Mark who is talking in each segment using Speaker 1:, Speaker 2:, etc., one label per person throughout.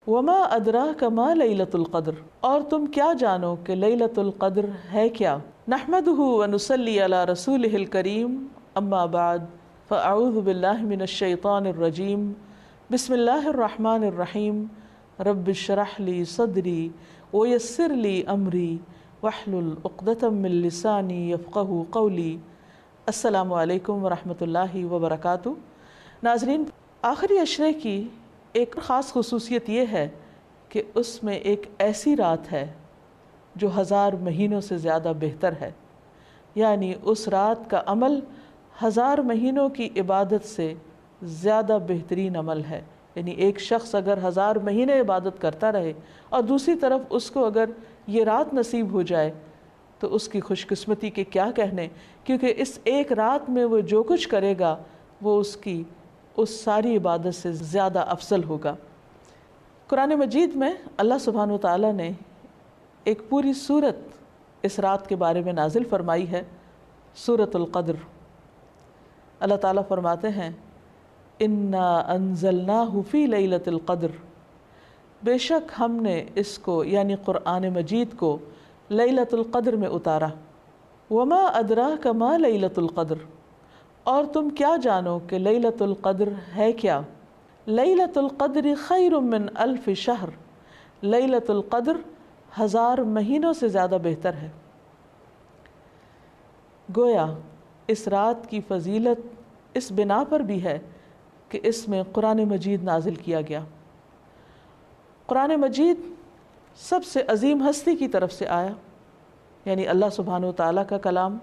Speaker 1: وما ادراک ما لیلۃ القدر، اور تم کیا جانو کہ لیلۃ القدر ہے کیا۔ نحمدہ ونصلی علی رسولہ الکریم، اما بعد فاعوذ باللہ من الشیطان الرجیم، بسم اللہ الرحمن الرحیم، رب اشرح لی صدری ویسر لی امری واحلل عقدۃ من لسانی یفقہوا قولی۔ السلام علیکم ورحمۃ اللہ وبرکاتہ۔ ناظرین، آخری عشرے کی ایک خاص خصوصیت یہ ہے کہ اس میں ایک ایسی رات ہے جو 1000 مہینوں سے زیادہ بہتر ہے، یعنی اس رات کا عمل 1000 مہینوں کی عبادت سے زیادہ بہترین عمل ہے۔ یعنی ایک شخص اگر 1000 مہینے عبادت کرتا رہے اور دوسری طرف اس کو اگر یہ رات نصیب ہو جائے تو اس کی خوش قسمتی کے کیا کہنے، کیونکہ اس ایک رات میں وہ جو کچھ کرے گا وہ اس کی اس ساری عبادت سے زیادہ افضل ہوگا۔ قرآن مجید میں اللہ سبحانہ و تعالیٰ نے ایک پوری سورت اس رات کے بارے میں نازل فرمائی ہے، سورۃ القدر۔ اللہ تعالیٰ فرماتے ہیں انا انزلناہ فی لیلۃ القدر، بے شک ہم نے اس کو یعنی قرآن مجید کو لیلۃ القدر میں اتارا۔ وما ادراک ما لیلۃ القدر، اور تم کیا جانو کہ لیلۃ القدر ہے کیا۔ لیلۃ القدر خیر من الف شہر، لیلۃ القدر 1000 مہینوں سے زیادہ بہتر ہے۔ گویا اس رات کی فضیلت اس بنا پر بھی ہے کہ اس میں قرآن مجید نازل کیا گیا۔ قرآن مجید سب سے عظیم ہستی کی طرف سے آیا، یعنی اللہ سبحانہ و تعالیٰ کا کلام،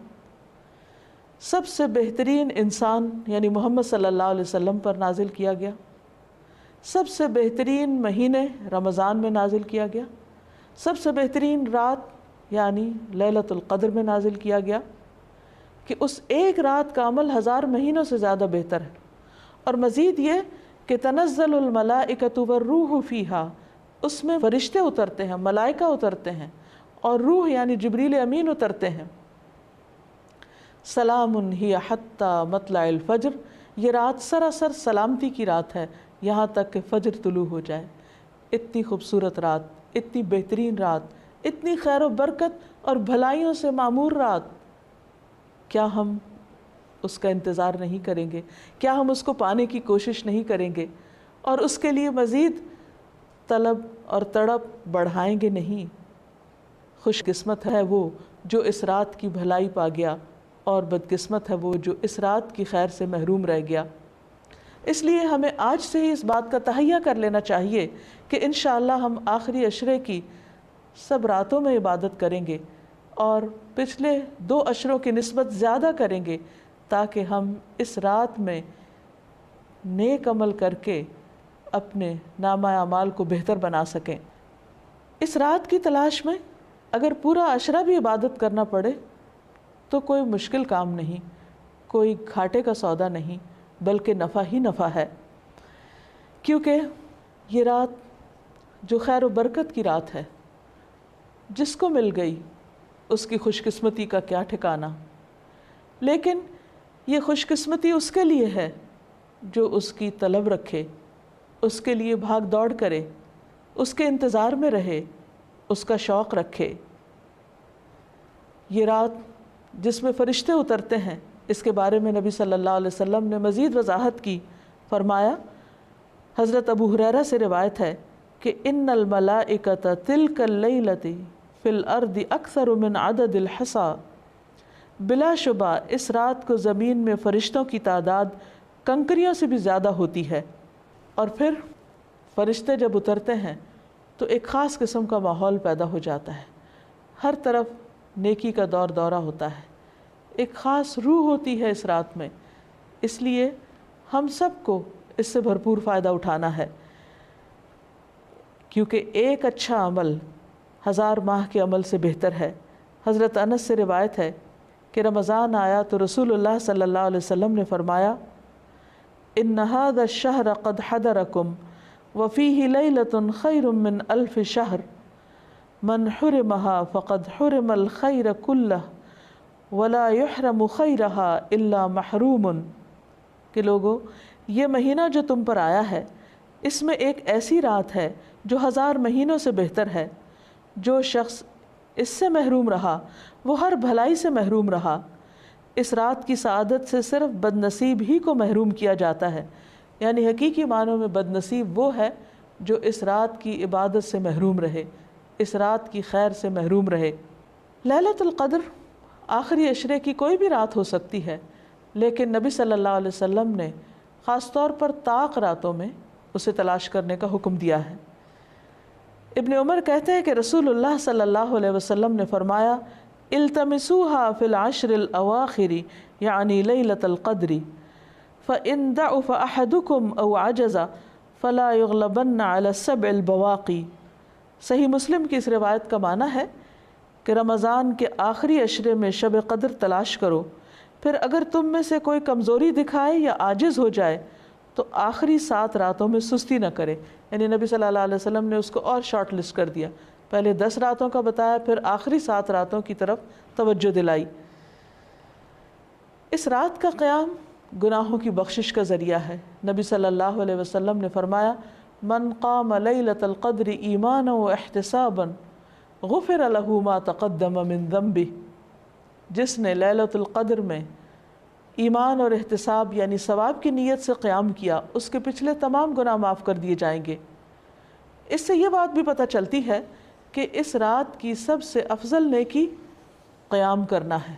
Speaker 1: سب سے بہترین انسان یعنی محمد صلی اللہ علیہ وسلم پر نازل کیا گیا، سب سے بہترین مہینے رمضان میں نازل کیا گیا، سب سے بہترین رات یعنی لیلۃ القدر میں نازل کیا گیا، کہ اس ایک رات کا عمل 1000 مہینوں سے زیادہ بہتر ہے۔ اور مزید یہ کہ تنزل الملائکۃ والروح فیہا، اس میں فرشتے اترتے ہیں، ملائکہ اترتے ہیں، اور روح یعنی جبریل امین اترتے ہیں۔ سلام ہی حتی مطلع الفجر، یہ رات سراسر سلامتی کی رات ہے یہاں تک کہ فجر طلوع ہو جائے۔ اتنی خوبصورت رات، اتنی بہترین رات، اتنی خیر و برکت اور بھلائیوں سے معمور رات، کیا ہم اس کا انتظار نہیں کریں گے؟ کیا ہم اس کو پانے کی کوشش نہیں کریں گے اور اس کے لیے مزید طلب اور تڑپ بڑھائیں گے نہیں؟ خوش قسمت ہے وہ جو اس رات کی بھلائی پا گیا، اور بدقسمت ہے وہ جو اس رات کی خیر سے محروم رہ گیا۔ اس لیے ہمیں آج سے ہی اس بات کا تہیہ کر لینا چاہیے کہ انشاءاللہ ہم آخری عشرے کی سب راتوں میں عبادت کریں گے اور پچھلے 2 عشروں کی نسبت زیادہ کریں گے، تاکہ ہم اس رات میں نیک عمل کر کے اپنے نامہ اعمال کو بہتر بنا سکیں۔ اس رات کی تلاش میں اگر پورا عشرہ بھی عبادت کرنا پڑے تو کوئی مشکل کام نہیں، کوئی گھاٹے کا سودا نہیں، بلکہ نفع ہی نفع ہے، کیونکہ یہ رات جو خیر و برکت کی رات ہے، جس کو مل گئی اس کی خوش قسمتی کا کیا ٹھکانہ۔ لیکن یہ خوش قسمتی اس کے لیے ہے جو اس کی طلب رکھے، اس کے لیے بھاگ دوڑ کرے، اس کے انتظار میں رہے، اس کا شوق رکھے۔ یہ رات جس میں فرشتے اترتے ہیں، اس کے بارے میں نبی صلی اللہ علیہ وسلم نے مزید وضاحت کی، فرمایا، حضرت ابو ہریرہ سے روایت ہے کہ ان الملائکۃ تلک اللیلۃ فی الارض اکثر من عدد الحصی، بلا شبہ اس رات کو زمین میں فرشتوں کی تعداد کنکریوں سے بھی زیادہ ہوتی ہے۔ اور پھر فرشتے جب اترتے ہیں تو ایک خاص قسم کا ماحول پیدا ہو جاتا ہے، ہر طرف نیکی کا دور دورہ ہوتا ہے، ایک خاص روح ہوتی ہے اس رات میں۔ اس لیے ہم سب کو اس سے بھرپور فائدہ اٹھانا ہے، کیونکہ ایک اچھا عمل 1000 ماہ کے عمل سے بہتر ہے۔ حضرت انس سے روایت ہے کہ رمضان آیا تو رسول اللہ صلی اللہ علیہ وسلم نے فرمایا، ان هذا الشهر قد حضركم وفيه ليلة خير من 1000 شهر من حرمها فقد حرم الخير كله ولا يحرم خيرها الا محروم، کہ لوگو یہ مہینہ جو تم پر آیا ہے اس میں ایک ایسی رات ہے جو 1000 مہینوں سے بہتر ہے۔ جو شخص اس سے محروم رہا وہ ہر بھلائی سے محروم رہا۔ اس رات کی سعادت سے صرف بد نصیب ہی کو محروم کیا جاتا ہے، یعنی حقیقی معنوں میں بد نصیب وہ ہے جو اس رات کی عبادت سے محروم رہے، اس رات کی خیر سے محروم رہے۔ لیلۃ القدر آخری عشرے کی کوئی بھی رات ہو سکتی ہے، لیکن نبی صلی اللہ علیہ وسلم نے خاص طور پر طاق راتوں میں اسے تلاش کرنے کا حکم دیا ہے۔ ابن عمر کہتے ہیں کہ رسول اللہ صلی اللہ علیہ وسلم نے فرمایا، التمسوها فی العشر الاواخر یعنی لیلۃ القدر فإن ضعف أحدكم أو عجز فلا يغلبن على السبع البواقی۔ صحیح مسلم کی اس روایت کا معنی ہے کہ رمضان کے آخری عشرے میں شب قدر تلاش کرو، پھر اگر تم میں سے کوئی کمزوری دکھائے یا عاجز ہو جائے تو آخری 7 راتوں میں سستی نہ کرے۔ یعنی نبی صلی اللہ علیہ وسلم نے اس کو اور شارٹ لسٹ کر دیا، پہلے 10 راتوں کا بتایا، پھر آخری 7 راتوں کی طرف توجہ دلائی۔ اس رات کا قیام گناہوں کی بخشش کا ذریعہ ہے۔ نبی صلی اللہ علیہ وسلم نے فرمایا، من قام لیلۃ القدر ایمانا واحتسابا غفر له ما تقدم من ذنبہ۔ جس نے لیلۃ القدر میں ایمان اور احتساب یعنی ثواب کی نیت سے قیام کیا، اس کے پچھلے تمام گناہ معاف کر دیے جائیں گے۔ اس سے یہ بات بھی پتہ چلتی ہے کہ اس رات کی سب سے افضل نیکی قیام کرنا ہے،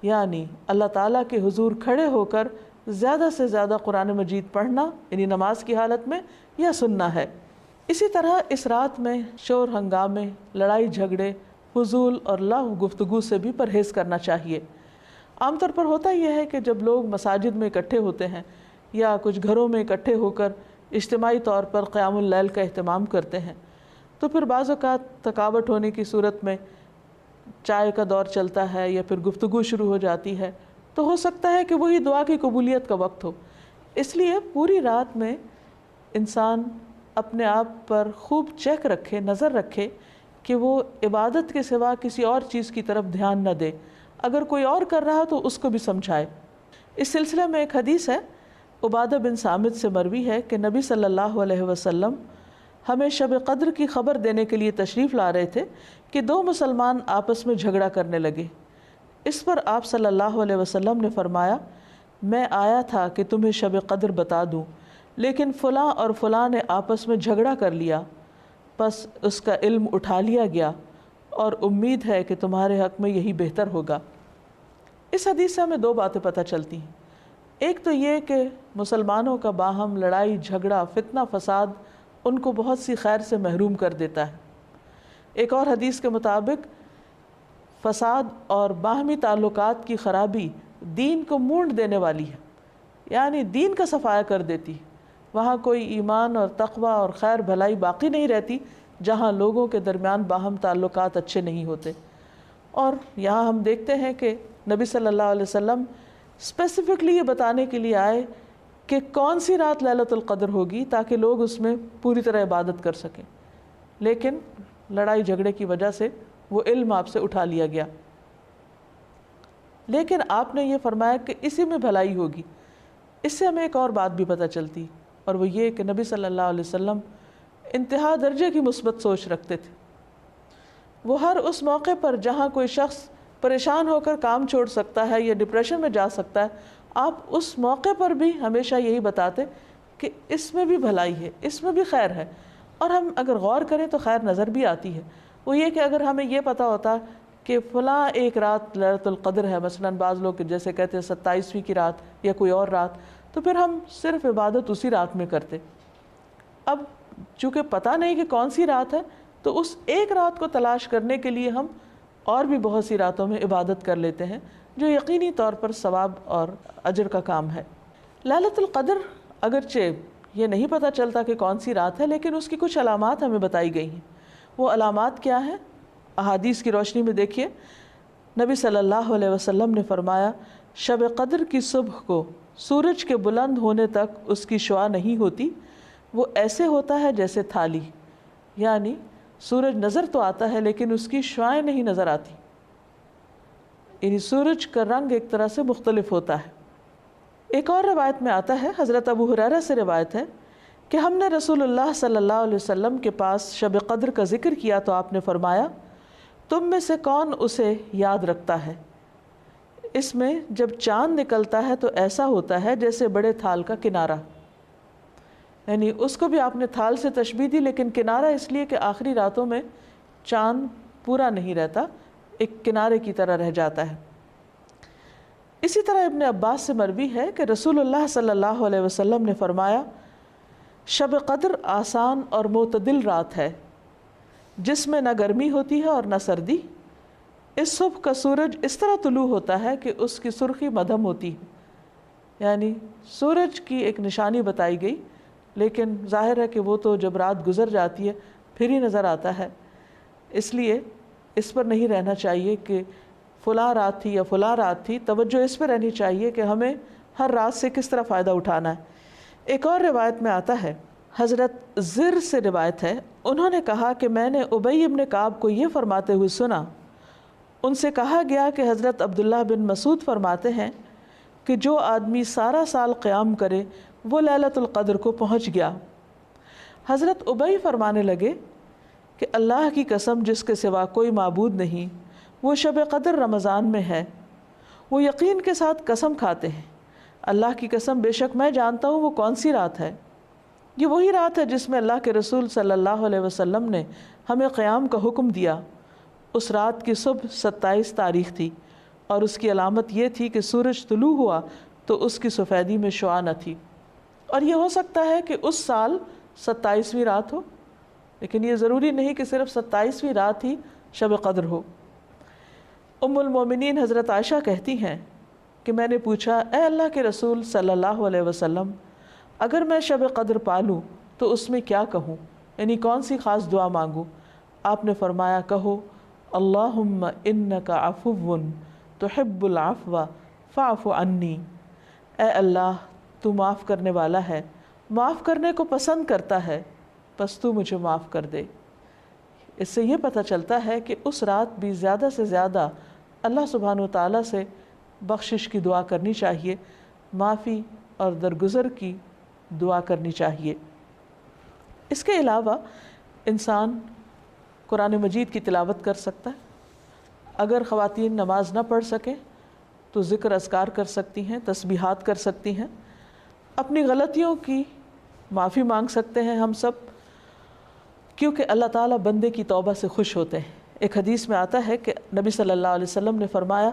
Speaker 1: یعنی اللہ تعالیٰ کے حضور کھڑے ہو کر زیادہ سے زیادہ قرآن مجید پڑھنا، یعنی نماز کی حالت میں، یا سننا ہے۔ اسی طرح اس رات میں شور ہنگامے، لڑائی جھگڑے، فضول اور لغو گفتگو سے بھی پرہیز کرنا چاہیے۔ عام طور پر ہوتا یہ ہے کہ جب لوگ مساجد میں اکٹھے ہوتے ہیں یا کچھ گھروں میں اکٹھے ہو کر اجتماعی طور پر قیام اللیل کا اہتمام کرتے ہیں، تو پھر بعض اوقات تھکاوٹ ہونے کی صورت میں چائے کا دور چلتا ہے یا پھر گفتگو شروع ہو جاتی ہے، تو ہو سکتا ہے کہ وہی دعا کی قبولیت کا وقت ہو۔ اس لیے پوری رات میں انسان اپنے آپ پر خوب چیک رکھے، نظر رکھے کہ وہ عبادت کے سوا کسی اور چیز کی طرف دھیان نہ دے، اگر کوئی اور کر رہا تو اس کو بھی سمجھائے۔ اس سلسلے میں ایک حدیث ہے، عبادہ بن صامت سے مروی ہے کہ نبی صلی اللہ علیہ وسلم ہمیں شب قدر کی خبر دینے کے لیے تشریف لا رہے تھے کہ 2 مسلمان آپس میں جھگڑا کرنے لگے۔ اس پر آپ صلی اللہ علیہ وسلم نے فرمایا، میں آیا تھا کہ تمہیں شب قدر بتا دوں، لیکن فلاں اور فلاں نے آپس میں جھگڑا کر لیا، پس اس کا علم اٹھا لیا گیا، اور امید ہے کہ تمہارے حق میں یہی بہتر ہوگا۔ اس حدیث سے ہمیں 2 باتیں پتہ چلتی ہیں۔ ایک تو یہ کہ مسلمانوں کا باہم لڑائی جھگڑا، فتنہ فساد ان کو بہت سی خیر سے محروم کر دیتا ہے۔ ایک اور حدیث کے مطابق فساد اور باہمی تعلقات کی خرابی دین کو مونڈ دینے والی ہے، یعنی دین کا صفایا کر دیتی۔ وہاں کوئی ایمان اور تقوی اور خیر بھلائی باقی نہیں رہتی جہاں لوگوں کے درمیان باہم تعلقات اچھے نہیں ہوتے۔ اور یہاں ہم دیکھتے ہیں کہ نبی صلی اللہ علیہ وسلم اسپیسیفکلی یہ بتانے کے لیے آئے کہ کون سی رات لیلۃ القدر ہوگی تاکہ لوگ اس میں پوری طرح عبادت کر سکیں، لیکن لڑائی جھگڑے کی وجہ سے وہ علم آپ سے اٹھا لیا گیا۔ لیکن آپ نے یہ فرمایا کہ اسی میں بھلائی ہوگی۔ اس سے ہمیں ایک اور بات بھی پتہ چلتی، اور وہ یہ کہ نبی صلی اللہ علیہ وسلم انتہا درجے کی مثبت سوچ رکھتے تھے۔ وہ ہر اس موقع پر جہاں کوئی شخص پریشان ہو کر کام چھوڑ سکتا ہے یا ڈپریشن میں جا سکتا ہے، آپ اس موقع پر بھی ہمیشہ یہی بتاتے کہ اس میں بھی بھلائی ہے، اس میں بھی خیر ہے۔ اور ہم اگر غور کریں تو خیر نظر بھی آتی ہے۔ وہ یہ کہ اگر ہمیں یہ پتہ ہوتا کہ فلاں ایک رات لیلۃ القدر ہے، مثلاً بعض لوگ جیسے کہتے ہیں 27ویں کی رات یا کوئی اور رات، تو پھر ہم صرف عبادت اسی رات میں کرتے۔ اب چونکہ پتہ نہیں کہ کون سی رات ہے، تو اس ایک رات کو تلاش کرنے کے لیے ہم اور بھی بہت سی راتوں میں عبادت کر لیتے ہیں، جو یقینی طور پر ثواب اور اجر کا کام ہے۔ لیلۃ القدر اگرچہ یہ نہیں پتہ چلتا کہ کون سی رات ہے، لیکن اس کی کچھ علامات ہمیں بتائی گئی ہیں۔ وہ علامات کیا ہیں؟ احادیث کی روشنی میں دیکھیے، نبی صلی اللہ علیہ وسلم نے فرمایا، شب قدر کی صبح کو سورج کے بلند ہونے تک اس کی شعاع نہیں ہوتی، وہ ایسے ہوتا ہے جیسے تھالی، یعنی سورج نظر تو آتا ہے لیکن اس کی شعاعیں نہیں نظر آتی، یعنی سورج کا رنگ ایک طرح سے مختلف ہوتا ہے۔ ایک اور روایت میں آتا ہے، حضرت ابو ہریرہ سے روایت ہے کہ ہم نے رسول اللہ صلی اللہ علیہ وسلم کے پاس شب قدر کا ذکر کیا تو آپ نے فرمایا تم میں سے کون اسے یاد رکھتا ہے؟ اس میں جب چاند نکلتا ہے تو ایسا ہوتا ہے جیسے بڑے تھال کا کنارہ، یعنی اس کو بھی آپ نے تھال سے تشبیہ دی، لیکن کنارہ اس لیے کہ آخری راتوں میں چاند پورا نہیں رہتا، ایک کنارے کی طرح رہ جاتا ہے۔ اسی طرح ابن عباس سے مروی ہے کہ رسول اللہ صلی اللہ علیہ وسلم نے فرمایا شب قدر آسان اور معتدل رات ہے جس میں نہ گرمی ہوتی ہے اور نہ سردی۔ اس صبح کا سورج اس طرح طلوع ہوتا ہے کہ اس کی سرخی مدھم ہوتی ہے، یعنی سورج کی ایک نشانی بتائی گئی، لیکن ظاہر ہے کہ وہ تو جب رات گزر جاتی ہے پھر ہی نظر آتا ہے، اس لیے اس پر نہیں رہنا چاہیے کہ فلاں رات تھی یا فلاں رات تھی، توجہ اس پہ رہنی چاہیے کہ ہمیں ہر رات سے کس طرح فائدہ اٹھانا ہے۔ ایک اور روایت میں آتا ہے، حضرت زر سے روایت ہے، انہوں نے کہا کہ میں نے ابی ابن کعب کو یہ فرماتے ہوئے سنا، ان سے کہا گیا کہ حضرت عبداللہ بن مسعود فرماتے ہیں کہ جو آدمی سارا سال قیام کرے وہ لیلۃ القدر کو پہنچ گیا۔ حضرت ابی فرمانے لگے کہ اللہ کی قسم جس کے سوا کوئی معبود نہیں، وہ شب قدر رمضان میں ہے۔ وہ یقین کے ساتھ قسم کھاتے ہیں، اللہ کی قسم بے شک میں جانتا ہوں وہ کون سی رات ہے۔ یہ وہی رات ہے جس میں اللہ کے رسول صلی اللہ علیہ وسلم نے ہمیں قیام کا حکم دیا۔ اس رات کی صبح 27 تاریخ تھی اور اس کی علامت یہ تھی کہ سورج طلوع ہوا تو اس کی سفیدی میں شعاع نہ تھی، اور یہ ہو سکتا ہے کہ اس سال 27ویں رات ہو، لیکن یہ ضروری نہیں کہ صرف 27ویں رات ہی شب قدر ہو۔ ام المومنین حضرت عائشہ کہتی ہیں کہ میں نے پوچھا اے اللہ کے رسول صلی اللہ علیہ وسلم، اگر میں شب قدر پالوں تو اس میں کیا کہوں، یعنی کون سی خاص دعا مانگوں؟ آپ نے فرمایا کہو اللہم انک عفو تحب العفو فاعف عنی، اے اللہ تو معاف کرنے والا ہے، معاف کرنے کو پسند کرتا ہے، بس تو مجھے معاف کر دے۔ اس سے یہ پتہ چلتا ہے کہ اس رات بھی زیادہ سے زیادہ اللہ سبحانہ و تعالیٰ سے بخشش کی دعا کرنی چاہیے، معافی اور درگزر کی دعا کرنی چاہیے۔ اس کے علاوہ انسان قرآن مجید کی تلاوت کر سکتا ہے، اگر خواتین نماز نہ پڑھ سکیں تو ذکر اذکار کر سکتی ہیں، تسبیحات کر سکتی ہیں، اپنی غلطیوں کی معافی مانگ سکتے ہیں ہم سب، کیونکہ اللہ تعالیٰ بندے کی توبہ سے خوش ہوتے ہیں۔ ایک حدیث میں آتا ہے کہ نبی صلی اللہ علیہ وسلم نے فرمایا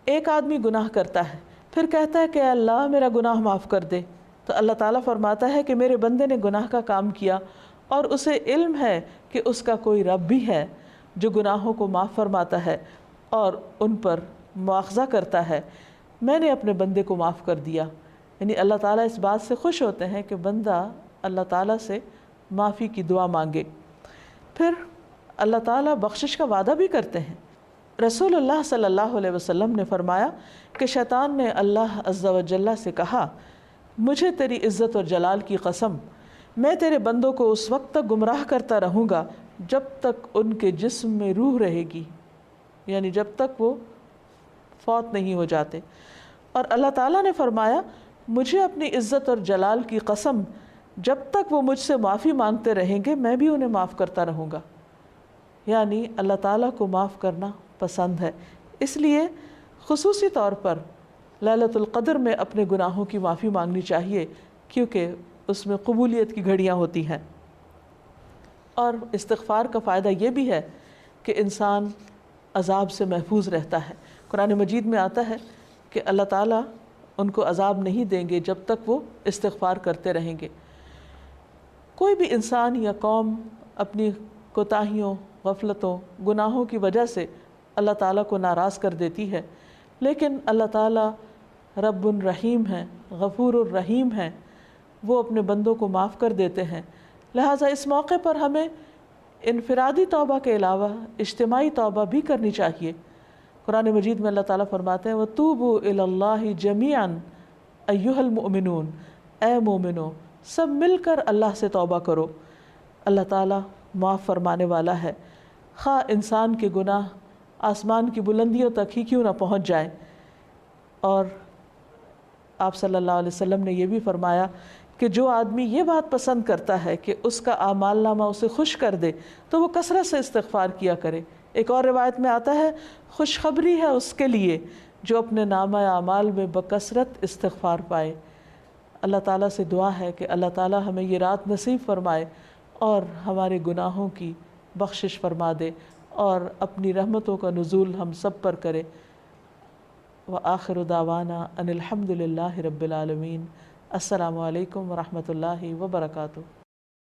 Speaker 1: ایک آدمی گناہ کرتا ہے پھر کہتا ہے کہ اے اللہ میرا گناہ معاف کر دے، تو اللہ تعالیٰ فرماتا ہے کہ میرے بندے نے گناہ کا کام کیا اور اسے علم ہے کہ اس کا کوئی رب بھی ہے جو گناہوں کو معاف فرماتا ہے اور ان پر مواخذہ کرتا ہے، میں نے اپنے بندے کو معاف کر دیا۔ یعنی اللہ تعالیٰ اس بات سے خوش ہوتے ہیں کہ بندہ اللہ تعالیٰ سے معافی کی دعا مانگے۔ پھر اللہ تعالیٰ بخشش کا وعدہ بھی کرتے ہیں۔ رسول اللہ صلی اللہ علیہ وسلم نے فرمایا کہ شیطان نے اللہ عز و جل سے کہا مجھے تیری عزت اور جلال کی قسم، میں تیرے بندوں کو اس وقت تک گمراہ کرتا رہوں گا جب تک ان کے جسم میں روح رہے گی، یعنی جب تک وہ فوت نہیں ہو جاتے۔ اور اللہ تعالیٰ نے فرمایا مجھے اپنی عزت اور جلال کی قسم، جب تک وہ مجھ سے معافی مانگتے رہیں گے میں بھی انہیں معاف کرتا رہوں گا۔ یعنی اللہ تعالیٰ کو معاف کرنا پسند ہے، اس لیے خصوصی طور پر لیلۃ القدر میں اپنے گناہوں کی معافی مانگنی چاہیے، کیونکہ اس میں قبولیت کی گھڑیاں ہوتی ہیں۔ اور استغفار کا فائدہ یہ بھی ہے کہ انسان عذاب سے محفوظ رہتا ہے۔ قرآن مجید میں آتا ہے کہ اللہ تعالیٰ ان کو عذاب نہیں دیں گے جب تک وہ استغفار کرتے رہیں گے۔ کوئی بھی انسان یا قوم اپنی کوتاہیوں، غفلتوں، گناہوں کی وجہ سے اللہ تعالیٰ کو ناراض کر دیتی ہے، لیکن اللہ تعالیٰ رب الرحیم ہیں، غفور الرحیم ہیں، وہ اپنے بندوں کو معاف کر دیتے ہیں۔ لہٰذا اس موقع پر ہمیں انفرادی توبہ کے علاوہ اجتماعی توبہ بھی کرنی چاہیے۔ قرآن مجید میں اللہ تعالیٰ فرماتے ہیں وَتُوبُوا إِلَى اللَّهِ جَمِيعًا أَيُّهَا الْمُؤْمِنُونَ، اے مومنو سب مل کر اللہ سے توبہ کرو، اللہ تعالیٰ معاف فرمانے والا ہے، خواہ انسان کے گناہ آسمان کی بلندیوں تک ہی کیوں نہ پہنچ جائیں۔ اور آپ صلی اللہ علیہ وسلم نے یہ بھی فرمایا کہ جو آدمی یہ بات پسند کرتا ہے کہ اس کا اعمال نامہ اسے خوش کر دے تو وہ کثرت سے استغفار کیا کرے۔ ایک اور روایت میں آتا ہے خوشخبری ہے اس کے لیے جو اپنے نامہ اعمال میں بکثرت استغفار پائے۔ اللہ تعالیٰ سے دعا ہے کہ اللہ تعالیٰ ہمیں یہ رات نصیب فرمائے اور ہمارے گناہوں کی بخشش فرما دے اور اپنی رحمتوں کا نزول ہم سب پر کرے۔ وآخر دعوانا ان الحمد للہ رب العالمین۔ السلام علیکم ورحمۃ اللہ وبرکاتہ۔